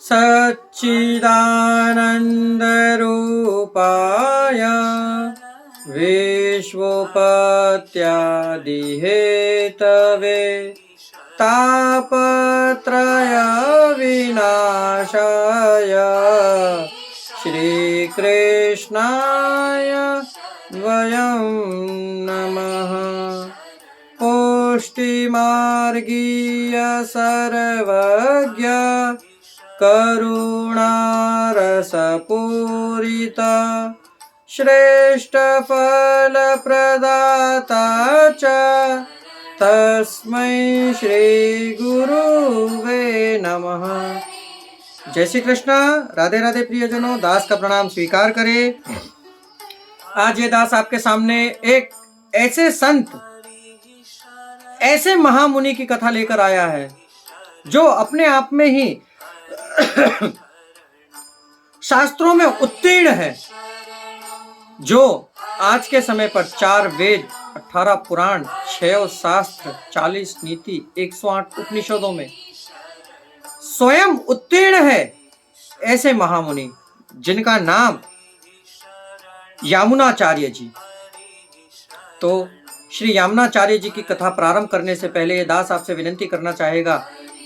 सच्चिदानन्दरूपाय विश्वोपत्यादिहेतवे तापत्रयविनाशाय श्रीकृष्णाय वयं नमः। पुष्टिमार्गीय सर्वज्ञ करुणारसपूरित श्रेष्ठफलप्रदाता च तस्मै श्री गुरुवे नमः। जय श्री कृष्ण। राधे राधे प्रियजनों, दास का प्रणाम स्वीकार करें। आज ये दास आपके सामने एक ऐसे संत, ऐसे महामुनि की कथा लेकर आया है जो अपने आप में ही शास्त्रों में उत्तीर्ण है, जो आज के समय पर 4 वेद, 18 पुराण, 6 शास्त्र, 40 नीति, 108 उपनिषदों में स्वयं उत्तीर्ण है। ऐसे महामुनि जिनका नाम यामुनाचार्य जी। तो श्री यामुनाचार्य जी की कथा प्रारंभ करने से पहले ये दास आपसे विनती करना चाहेगा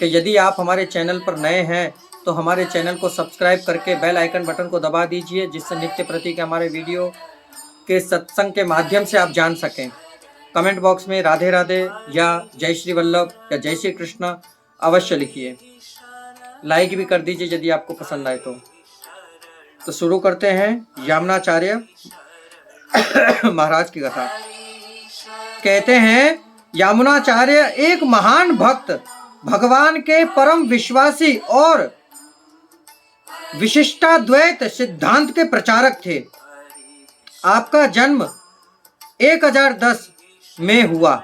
कि यदि आप हमारे चैनल पर नए हैं तो हमारे चैनल को सब्सक्राइब करके बेल आइकन बटन को दबा दीजिए, जिससे नित्य प्रति के हमारे वीडियो के सत्संग के माध्यम से आप जान सकें। कमेंट बॉक्स में राधे राधे या जय श्री वल्लभ या जय श्री कृष्ण अवश्य लिखिए। लाइक भी कर दीजिए यदि आपको पसंद आए तो शुरू करते हैं यामुनाचार्य महाराज की कथा। कहते हैं, यामुनाचार्य एक महान भक्त, भगवान के परम विश्वासी और विशिष्टाद्वैत सिद्धांत के प्रचारक थे। आपका जन्म 1010 में हुआ।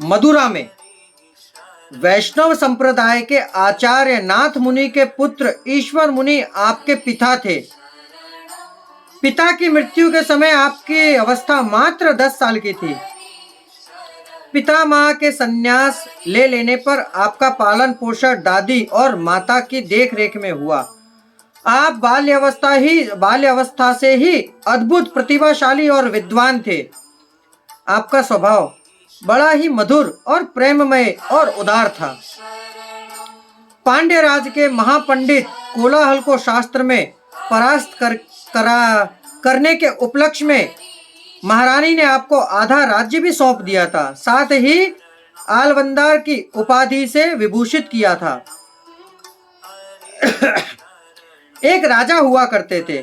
मदुरा में वैष्णव संप्रदाय के आचार्य नाथ मुनि के पुत्र ईश्वर मुनि आपके पिता थे। पिता की मृत्यु के समय आपकी अवस्था मात्र 10 साल की थी। पिता माँ के संन्यास ले लेने पर आपका पालन पोषण दादी और माता की देखरेख में हुआ। आप बाल्यावस्था से ही अद्भुत प्रतिभाशाली और विद्वान थे। आपका स्वभाव बड़ा ही मधुर और प्रेममय और उदार था। पांड्य राज के महापंडित कोलाहल को शास्त्र में परास्त करने के उपलक्ष्य में महारानी ने आपको आधा राज्य भी सौंप दिया था। साथ ही आलवंदार की उपाधि से विभूषित किया था। एक राजा हुआ करते थे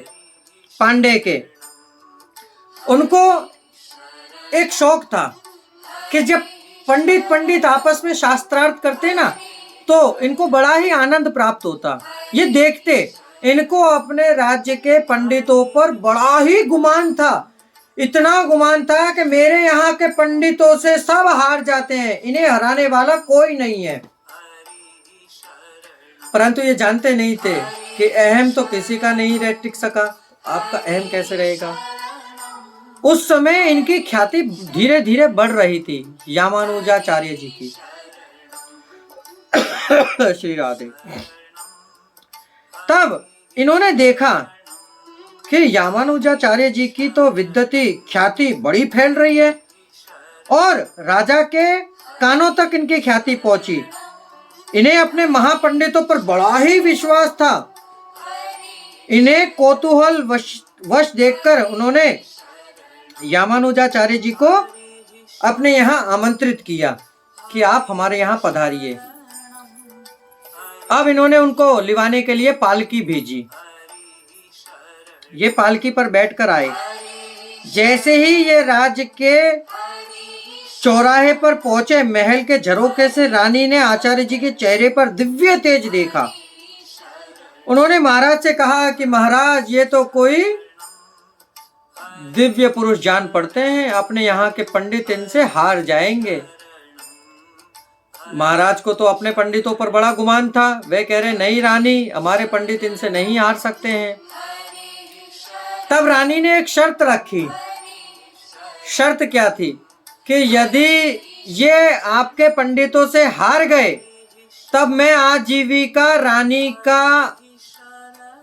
पांडे के। उनको एक शौक था कि जब पंडित आपस में शास्त्रार्थ करते ना, तो इनको बड़ा ही आनंद प्राप्त होता। ये देखते, इनको अपने राज्य के पंडितों पर बड़ा ही गुमान था। इतना गुमान था कि मेरे यहाँ के पंडितों से सब हार जाते हैं, इन्हें हराने वाला कोई नहीं है। परंतु ये जानते नहीं थे कि अहम तो किसी का नहीं रह टिक सका, आपका अहम कैसे रहेगा। उस समय इनकी ख्याति धीरे धीरे बढ़ रही थी, यामानुजाचार्य जी की। श्री राधे। तब इन्होंने देखा कि यामानुजाचार्य जी की तो विद्वती ख्याति बड़ी फैल रही है और राजा के कानों तक इनकी ख्याति पहुंची। इन्हें अपने महापंडितों पर बड़ा ही विश्वास था। इन्हें कौतूहल वश देखकर उन्होंने यामानुजाचार्य जी को अपने यहाँ आमंत्रित किया कि आप हमारे यहाँ पधारिए। अब इन्होंने उनको लिवाने के लिए पालकी भेजी। ये पालकी पर बैठकर आए। जैसे ही ये राज्य के चौराहे पर पहुंचे, महल के झरोखे से रानी ने आचार्य जी के चेहरे पर दिव्य तेज देखा। उन्होंने महाराज से कहा कि महाराज, ये तो कोई दिव्य पुरुष जान पड़ते हैं, अपने यहाँ के पंडित इनसे हार जाएंगे। महाराज को तो अपने पंडितों पर बड़ा गुमान था। वे कह रहे, नहीं रानी, हमारे पंडित इनसे नहीं हार सकते हैं। तब रानी ने एक शर्त रखी। शर्त क्या थी कि यदि ये आपके पंडितों से हार गए तब मैं आजीविका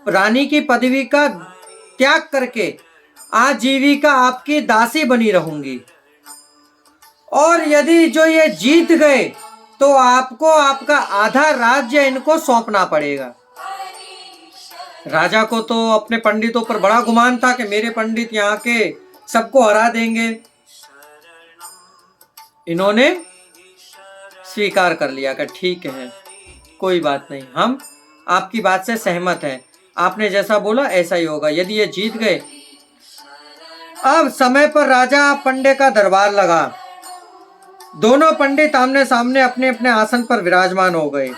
रानी की पदवी का त्याग करके आजीविका आपकी दासी बनी रहूंगी। और यदि जो ये जीत गए तो आपको आपका आधा राज्य इनको सौंपना पड़ेगा। राजा को तो अपने पंडितों पर बड़ा गुमान था कि मेरे पंडित यहाँ के सबको हरा देंगे। इन्होंने स्वीकार कर लिया कि ठीक है, कोई बात नहीं, हम आपकी बात से सहमत हैं, आपने जैसा बोला ऐसा ही होगा। यदि ये जीत गए। अब समय पर राजा पंडे का दरबार लगा। दोनों पंडित आमने सामने अपने अपने आसन पर विराजमान हो गए।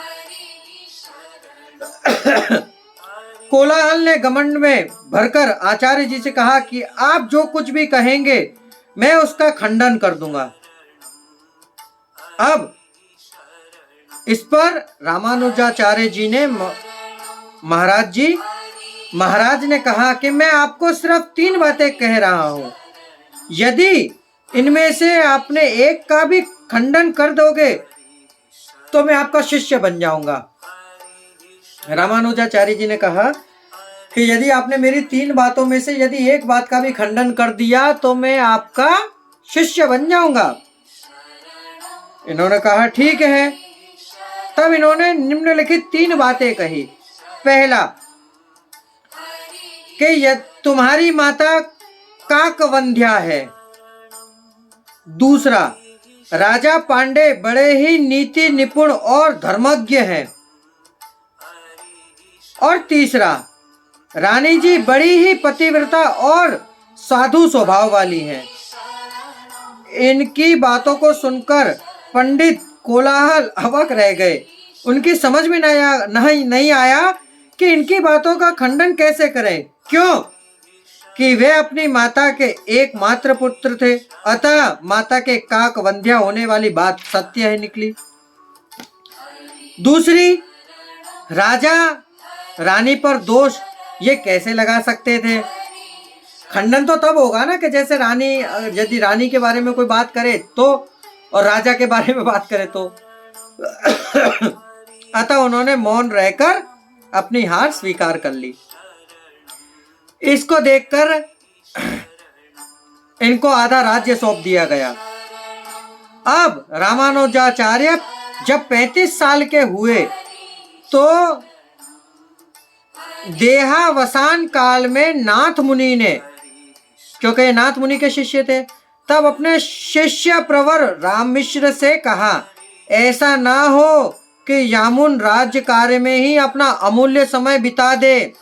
कोलाहल ने घमंड में भरकर आचार्य जी से कहा कि आप जो कुछ भी कहेंगे मैं उसका खंडन कर दूंगा। अब इस पर रामानुजाचार्य जी ने महाराज ने कहा कि मैं आपको सिर्फ 3 बातें कह रहा हूं, यदि इनमें से आपने एक का भी खंडन कर दोगे तो मैं आपका शिष्य बन जाऊंगा। रामानुजाचार्य जी ने कहा कि यदि आपने मेरी 3 बातों में से यदि एक बात का भी खंडन कर दिया तो मैं आपका शिष्य बन जाऊंगा। इन्होंने कहा ठीक है। तब इन्होंने निम्नलिखित 3 बातें कही। पहला कि यह तुम्हारी माता काकवंध्या है। दूसरा, राजा पांडे बड़े ही नीति निपुण और धर्मज्ञ हैं। और तीसरा, रानी जी बड़ी ही पतिव्रता और साधु स्वभाव वाली हैं। इनकी बातों को सुनकर पंडित कोलाहल अवाक रह गए। उनकी समझ में नहीं आया कि इनकी बातों का खंडन कैसे करें, क्यों कि वे अपनी माता के एकमात्र पुत्र थे। अतः माता के काकवंध्या होने वाली बात सत्य है निकली। दूसरी, राजा रानी पर दोष ये कैसे लगा सकते थे। खंडन तो तब होगा ना कि जैसे यदि रानी के बारे में कोई बात करे तो, और राजा के बारे में बात करे तो। अतः उन्होंने मौन रहकर अपनी हार स्वीकार कर ली। इसको देखकर इनको आधा राज्य सौंप दिया गया। अब रामानुजाचार्य जब 35 साल के हुए तो देहावसान काल में नाथ मुनि ने, क्योंकि नाथ मुनि के शिष्य थे, तब अपने शिष्य प्रवर राम मिश्र से कहा, ऐसा ना हो कि यामुन राज्य कार्य में ही अपना अमूल्य समय बिता दे,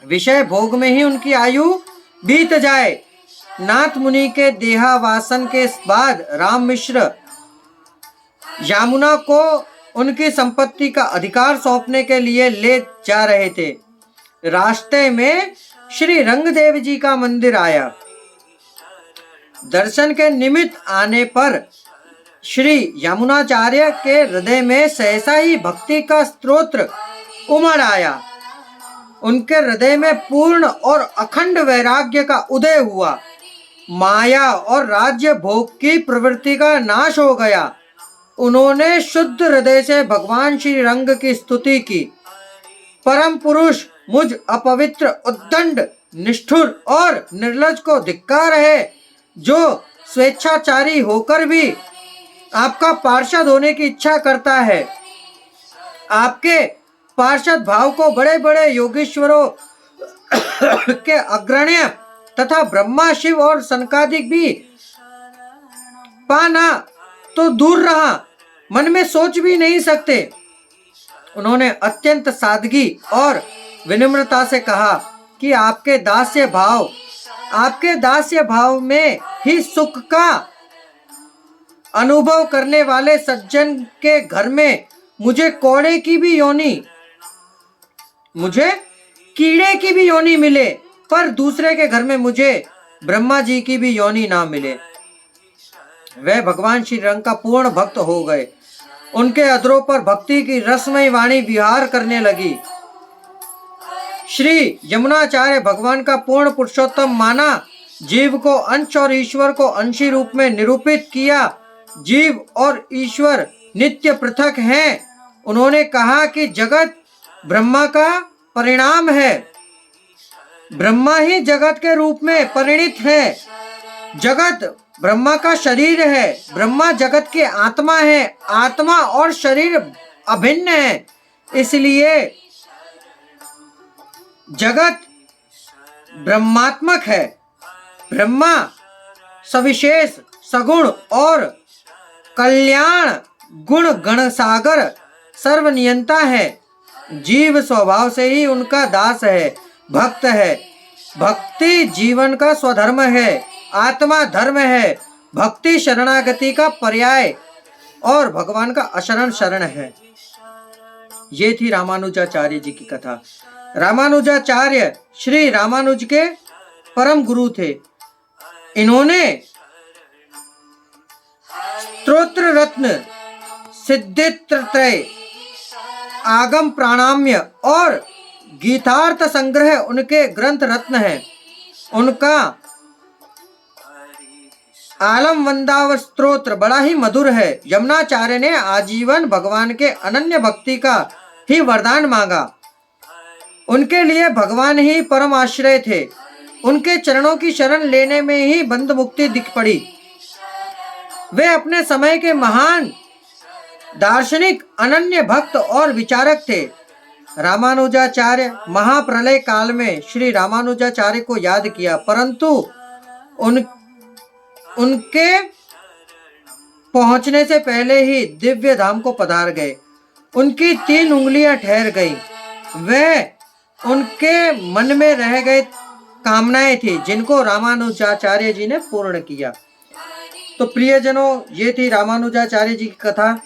विषय भोग में ही उनकी आयु बीत जाए। नाथ मुनि के देहावासन के बाद राम मिश्र यामुना को उनकी संपत्ति का अधिकार सौंपने के लिए ले जा रहे थे। रास्ते में श्री रंगदेव जी का मंदिर आया। दर्शन के निमित्त आने पर श्री यमुनाचार्य के हृदय में सहसा ही भक्ति का स्तोत्र उमड़ आया। उनके हृदय में पूर्ण और अखंड वैराग्य का उदय हुआ। माया और राज्य भोग की प्रवृत्ति का नाश हो गया। उन्होंने शुद्ध हृदय से भगवान श्री रंग की स्तुति की। परम पुरुष मुझ अपवित्र, उद्दंड, निष्ठुर और निर्लज को धिक्कार है, जो स्वेच्छाचारी होकर भी आपका पार्षद होने की इच्छा करता है। आपके पार्षद भाव को बड़े बड़े योगेश्वरों के अग्रण्य तथा ब्रह्मा, शिव और सनकादिक भी पाना तो दूर रहा, मन में सोच भी नहीं सकते। उन्होंने अत्यंत सादगी और विनम्रता से कहा कि आपके दास्य भाव में ही सुख का अनुभव करने वाले सज्जन के घर में मुझे कीड़े की भी योनि मिले, पर दूसरे के घर में मुझे ब्रह्मा जी की भी योनि ना मिले। वह भगवान श्री रंग का पूर्ण भक्त हो गए। उनके अधरों पर भक्ति की रसमयी वाणी विहार करने लगी। श्री यमुनाचार्य भगवान का पूर्ण पुरुषोत्तम माना। जीव को अंश और ईश्वर को अंशी रूप में निरूपित किया। जीव और ईश्वर नित्य पृथक हैं, उन्होंने कहा कि जगत ब्रह्मा का परिणाम है, ब्रह्मा ही जगत के रूप में परिणित है, जगत ब्रह्मा का शरीर है, ब्रह्मा जगत के आत्मा है, आत्मा और शरीर अभिन्न है, इसलिए जगत ब्रह्मात्मक है। ब्रह्मा सविशेष सगुण और कल्याण गुण गण सागर सर्वनियंता है। जीव स्वभाव से ही उनका दास है, भक्त है। भक्ति जीवन का स्वधर्म है, आत्मा धर्म है। भक्ति शरणागति का पर्याय और भगवान का अशरण शरण है। ये थी रामानुजाचार्य जी की कथा। रामानुजाचार्य श्री रामानुज के परम गुरु थे। इन्होंने स्तोत्र रत्न, सिद्धित्रय, आगम प्राणाम्य और गीतार्थ संग्रह उनके ग्रंथ रत्न हैं। उनका आलम वंदाव स्तोत्र बड़ा ही मधुर है। यमुनाचार्य ने आजीवन भगवान के अनन्य भक्ति का ही वरदान मांगा। उनके लिए भगवान ही परम आश्रय थे। उनके चरणों की शरण लेने में ही बंध मुक्ति दिख पड़ी। वे अपने समय के महान दार्शनिक, अनन्य भक्त और विचारक थे। रामानुजाचार्य महाप्रलय काल में श्री रामानुजाचार्य को याद किया, परंतु उनके पहुंचने से पहले ही दिव्य धाम को पधार गए। उनकी 3 उंगलियां ठहर गई। वह उनके मन में रह गए कामनाएं थी, जिनको रामानुजाचार्य जी ने पूर्ण किया। तो प्रियजनों, ये थी रामानुजाचार्य जी की कथा,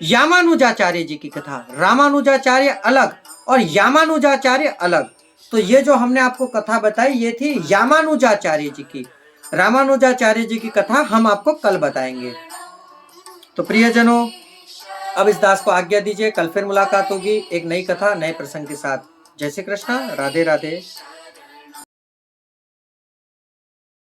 यामानुजाचार्य जी की कथा। रामानुजाचार्य अलग और यामानुजाचार्य अलग। तो ये जो हमने आपको कथा बताई, ये थी यामानुजाचार्य जी की। रामानुजाचार्य जी की कथा हम आपको कल बताएंगे। तो प्रियजनों, अब इस दास को आज्ञा दीजिए। कल फिर मुलाकात होगी एक नई कथा, नए प्रसंग के साथ। जय श्री कृष्णा, राधे राधे।